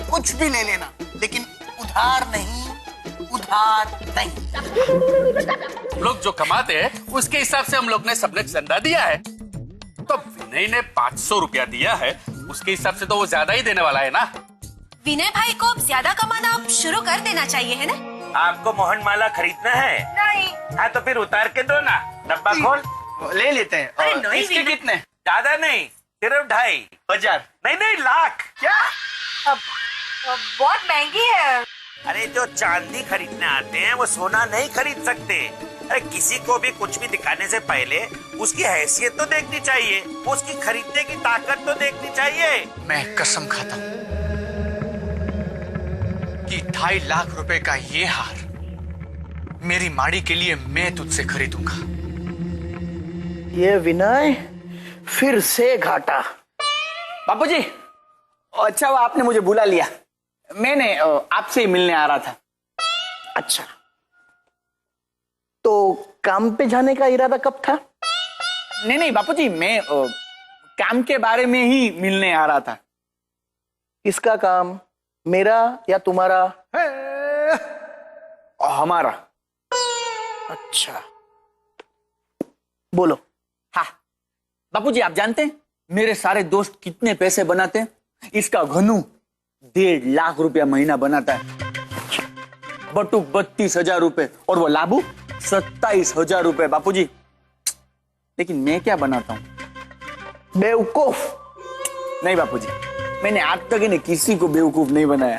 कुछ भी ले लेना, लेकिन उधार नहीं, उधार नहीं। हम लोग जो कमाते हैं उसके हिसाब से हम लोग ने सबने चंदा दिया है, तो विनय ने 500 रुपया दिया है, उसके हिसाब से तो वो ज्यादा ही देने वाला है ना। विनय भाई को अब ज्यादा कमाना अब शुरू कर देना चाहिए, है ना? आपको मोहन माला खरीदना है? नहीं। हाँ तो फिर उतार के दो ना, डब्बा खोल। ले लेते हैं। अरे नहीं, इसके विनय। कितने? ज्यादा नहीं, सिर्फ 2,500। नहीं, लाख। क्या? बहुत महंगी है। अरे जो चांदी खरीदने आते हैं वो सोना नहीं खरीद सकते। अरे किसी को भी कुछ भी दिखाने से पहले उसकी हैसियत तो देखनी चाहिए, उसकी खरीदने की ताकत तो देखनी चाहिए। मैं कसम खाता हूं कि 2.5 लाख रुपए का ये हार मेरी माड़ी के लिए मैं तुझसे खरीदूंगा। ये विनय फिर से घाटा। बापूजी, अच्छा वो आपने मुझे बुला लिया, मैंने आपसे ही मिलने आ रहा था। अच्छा, तो काम पे जाने का इरादा कब था? नहीं बापूजी, मैं काम के बारे में ही मिलने आ रहा था। किसका काम, मेरा या तुम्हारा? हमारा। अच्छा, बोलो। हाँ बापूजी, आप जानते हैं मेरे सारे दोस्त कितने पैसे बनाते हैं? इसका घनू 1.5 लाख रुपया महीना बनाता है, बटू 32,000 रुपए और वो लाबू 27,000 रुपए। बापूजी, लेकिन मैं क्या बनाता हूँ? बेवकूफ। नहीं बापूजी, मैंने आज तक इन्हें किसी को बेवकूफ नहीं बनाया।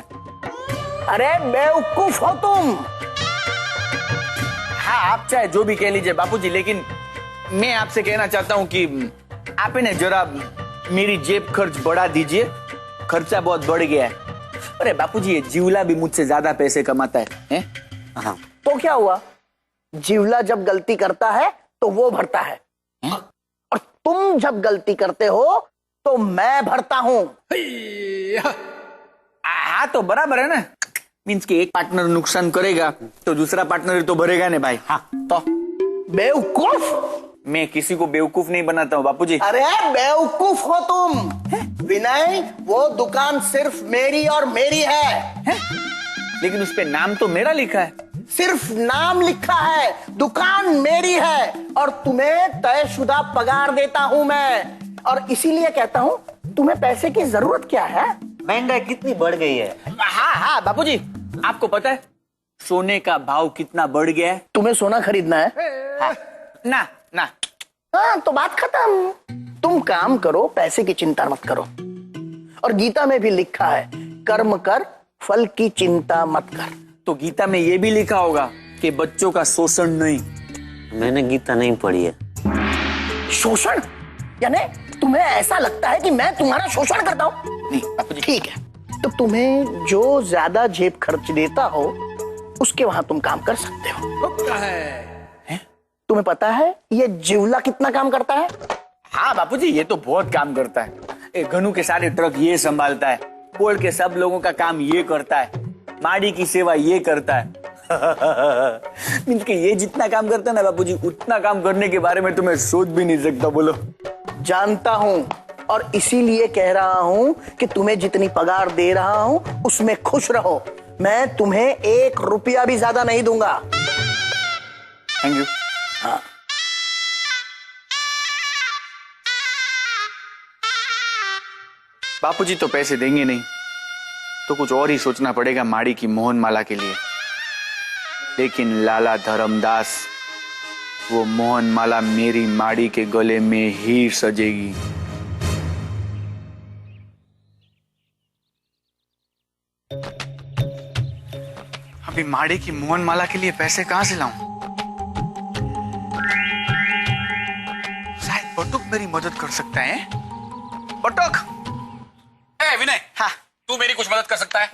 अरे बेवकूफ हो तुम। हाँ, आप चाहे जो भी कह लीजिए बापूजी, लेकिन मैं आपसे कहना चाहता हूँ कि आप इन्हें जरा मेरी जेब खर्च बढ़ा दीजिए, खर्चा बहुत बढ़ गया है। अरे बापूजी, ये जीवला भी मुझसे ज्यादा पैसे कमाता है? हाँ। तो क्या हुआ, जीवला जब गलती करता है तो वो भरता है, और तुम जब गलती करते हो तो मैं भरता हूं। हाँ तो बराबर है ना, मीन्स कि एक पार्टनर नुकसान करेगा तो दूसरा पार्टनर तो भरेगा ना भाई। हाँ तो बेवकूफ। मैं किसी को बेवकूफ नहीं बनाता हूँ बापूजी। अरे बेवकूफ हो तुम। विनय, वो दुकान सिर्फ मेरी और मेरी है। लेकिन उस पे नाम तो मेरा लिखा है। सिर्फ नाम लिखा है, दुकान मेरी है, और तुम्हें तयशुदा पगार देता हूं मैं। और इसीलिए कहता हूं, तुम्हें पैसे की जरूरत क्या है? महंगाई कितनी बढ़ गई है। हाँ बापूजी, आपको पता है सोने का भाव कितना बढ़ गया है? तुम्हें सोना खरीदना है? हाँ। ना हाँ तो बात खत्म। तुम काम करो, पैसे की चिंता मत करो। और गीता में भी लिखा है, कर्म कर, फल की चिंता मत कर। तो गीता में ये भी लिखा होगा कि बच्चों का शोषण नहीं। मैंने गीता नहीं पढ़ी है। शोषण? यानी तुम्हें ऐसा लगता है कि मैं तुम्हारा शोषण करता हूँ? नहीं बापूजी। ठीक है, तो तुम्हें जो ज्यादा जेब खर्च देता हो उसके वहां तुम काम कर सकते हो। तुम्हें पता है ये जीवला कितना काम करता है? हाँ बापूजी, ये तो बहुत काम करता है। एक घनू के सारे ट्रक ये संभालता है, पोल के सब लोगों का काम ये करता है, माड़ी की सेवा ये करता है। मीन्स कि ये जितना काम करता है ना बापूजी, उतना काम करने के बारे में तो मैं सोच भी नहीं सकता। बोलो। जानता हूं, और इसीलिए कह रहा हूं कि तुम्हें जितनी पगार दे रहा हूं उसमें खुश रहो। मैं तुम्हें 1 रुपया भी ज्यादा नहीं दूंगा। Thank you. हाँ। बापूजी तो पैसे देंगे नहीं, तो कुछ और ही सोचना पड़ेगा माड़ी की मोहन माला के लिए। लेकिन लाला धर्मदास, वो मोहन माला मेरी माड़ी के गले में ही सजेगी। अभी माड़ी की मोहन माला के लिए पैसे कहां से लाऊं? शायद बटुक मेरी मदद कर सकता है। बटुक। ए विनय, हाँ। तू मेरी कुछ मदद कर सकता है?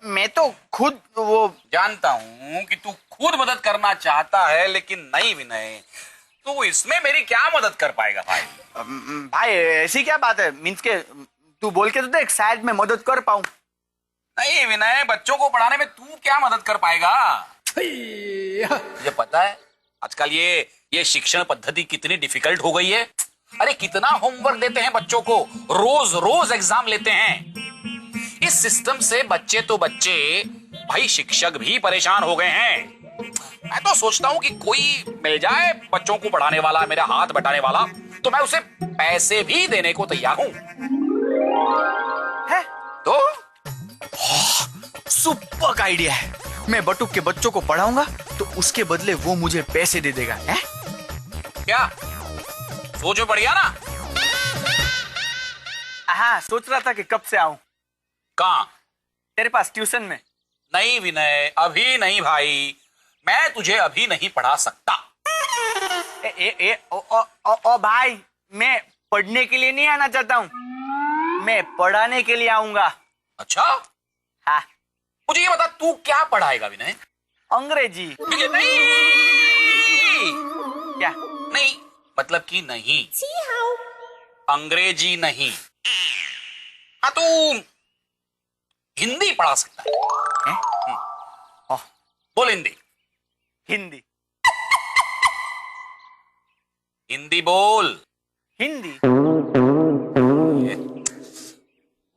मैं तो खुद वो जानता हूं कि तू खुद मदद करना चाहता है, लेकिन नहीं विनय, तू इसमें मेरी क्या मदद कर पाएगा भाई? भाई ऐसी क्या बात है? मीन्स के तू बोल के तो देख, शायद मैं मदद कर पाऊं। नहीं विनय, बच्चों को पढ़ाने में तू क्या मदद कर पाएगा? मुझे पता है आजकल ये शिक्षण पद्धति कितनी डिफिकल्ट हो गई है। अरे कितना होमवर्क देते हैं बच्चों को, रोज रोज एग्जाम लेते हैं। इस इस सिस्टम से बच्चे तो बच्चे, भाई शिक्षक भी परेशान हो गए हैं। मैं तो सोचता हूं कि कोई मिल जाए बच्चों को पढ़ाने वाला, मेरा हाथ बटाने वाला, तो मैं उसे पैसे भी देने को तैयार हूं। है तो सुपर आइडिया है। मैं बटुक के बच्चों को पढ़ाऊंगा तो उसके बदले वो मुझे पैसे दे देगा। है क्या सोचो, बढ़िया ना? हाँ, सोच रहा था कि कब से आऊं कहां? तेरे पास ट्यूशन में। नहीं विनय, अभी नहीं भाई, मैं तुझे अभी नहीं पढ़ा सकता। ओ भाई, मैं पढ़ने के लिए नहीं आना चाहता हूँ, मैं पढ़ाने के लिए आऊंगा। अच्छा, हाँ, मुझे ये बता तू क्या पढ़ाएगा विनय? अंग्रेजी। नहीं, क्या? नहीं मतलब कि नहीं, अंग्रेजी नहीं। हाँ, तू हिंदी पढ़ा सकता है। बोल हिंदी। हिंदी। हिंदी बोल। हिंदी।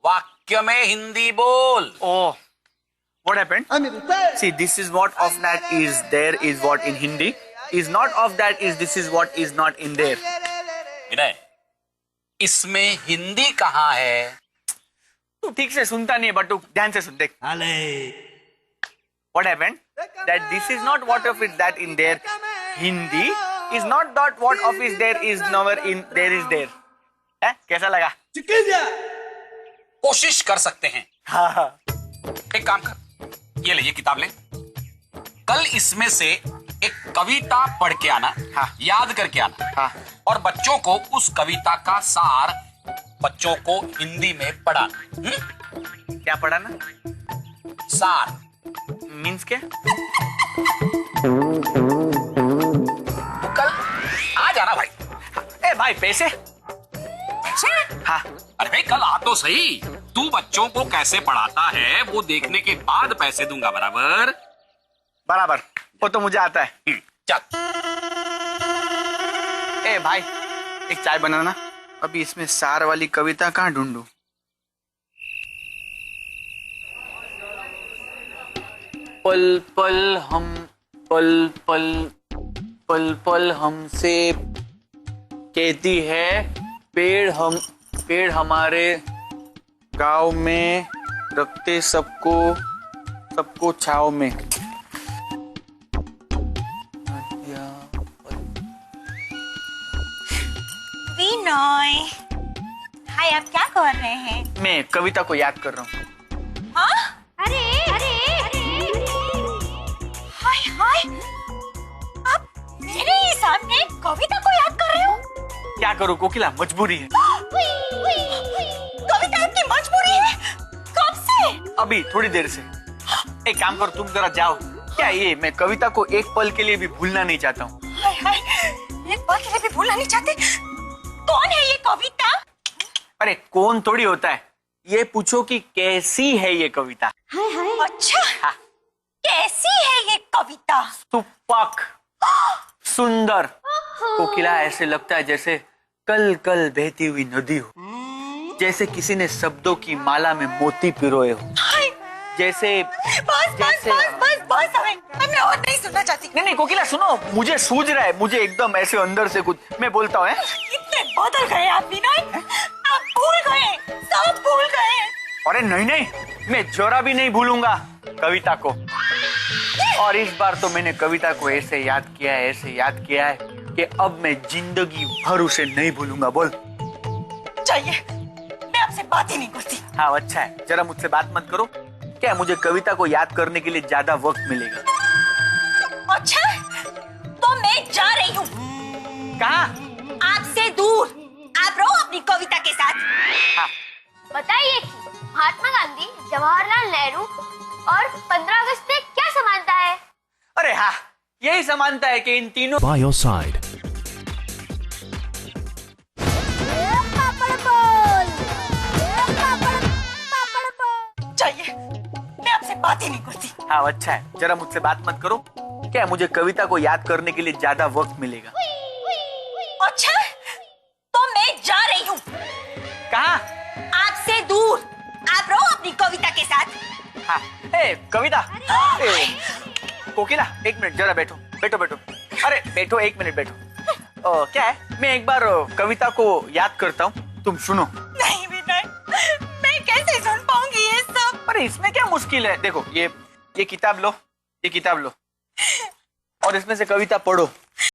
वाक्य में हिंदी बोल। Oh, what happened? See, this is what of that is there is what in Hindi is not of that is this is what is not in there. विनय, इसमें हिंदी कहाँ है? तू ठीक से सुनता नहीं है बटू, ध्यान से सुन, देख। What happened? That this is not what of it that in there. Hindi is not that what of is there is nowhere in there is there. है? कैसा लगा? कोशिश कर सकते हैं। हाँ हाँ। एक काम कर, ये ले, ये किताब ले। कल इसमें से एक कविता पढ़ के आना। हाँ। याद करके आना। हाँ। और बच्चों को उस कविता का सार बच्चों को हिंदी में पढ़ाना। क्या पढ़ाना? सार मीन्स क्या? तो कल आ जाना भाई। ए भाई, पैसे? हाँ। अरे भाई कल आ तो सही, तू बच्चों को कैसे पढ़ाता है वो देखने के बाद पैसे दूंगा। बराबर? बराबर, वो तो मुझे आता है। चल। ए भाई, एक चाय बनाना। अभी इसमें सार वाली कविता कहाँ ढूंढूं? पल पल हम पल पल पल पल हमसे कहती है पेड़ हमारे गांव में रखते सबको छाव में। विनय, हाय, आप क्या कर रहे हैं? मैं कविता को याद कर रहा हूँ। हाँ? अरे हाय हाय, आप मेरे ही सामने कविता को याद कर रहे हो? क्या करूँ कोकिला, मजबूरी है। कविता आपकी मजबूरी है? कब से? अभी थोड़ी देर से। एक काम करो, तुम जरा जाओ। क्या ये, मैं कविता को एक पल के लिए भी भूलना नहीं चाहता हूँ। हाय हाय, एक पल के लिए भी भूलना नहीं चाहते? कौन है ये कविता? अरे कौन थोड़ी होता है, ये पूछो कि कैसी है ये कविता। हाय हाय, अच्छा, हाँ। कैसी है ये कविता? सुपक, सुंदर। कोकिला, ऐसे लगता है जैसे कल कल बहती हुई नदी हो, जैसे किसी ने शब्दों की माला में मोती पिरोए हो, जैसे बस मैं और नहीं सुनना चाहती। नहीं कोकिला सुनो, मुझे सूझ रहा है, मुझे एकदम ऐसे अंदर से कुछ, मैं बोलता हूँ। कितने बदल गए आप विनय, आप भूल गए, सब भूल गए। अरे नहीं, मैं जरा भी नहीं भूलूंगा कविता को। और इस बार तो मैंने कविता को ऐसे याद किया है कि अब मैं जिंदगी भर उसे नहीं भूलूंगा। बोल। चाहिए, मैं आपसे बात ही नहीं करती। हाँ अच्छा है, जरा मुझसे बात मत करो। क्या मुझे कविता को याद करने के लिए ज्यादा वक्त मिलेगा? अच्छा, तो मैं जा रही हूँ। कहाँ? आपसे दूर। आप रहो अपनी कविता के साथ। हाँ। बताइए कि महात्मा गांधी, जवाहरलाल नेहरू और 15 अगस्त में क्या समानता है? अरे हाँ, यही समानता है कि इन तीनों by your side. चाहिए, मैं आपसे बात ही नहीं करती। हाँ अच्छा है, जरा मुझसे बात मत करो। क्या मुझे कविता को याद करने के लिए ज्यादा वक्त मिलेगा? अच्छा, तो मैं जा रही हूँ। कहाँ? आपसे दूर। आप रहो अपनी कविता याद। हाँ, ए कविता, ए कोकिला, एक मिनट जरा बैठो बैठो बैठो। अरे बैठो, एक मिनट बैठो। क्या है, मैं एक बार कविता को याद करता हूँ, तुम सुनो। नहीं विनय, मैं कैसे सुन पाऊंगी ये सब। अरे इसमें क्या मुश्किल है, देखो ये किताब लो, ये किताब लो और इसमें से कविता पढ़ो।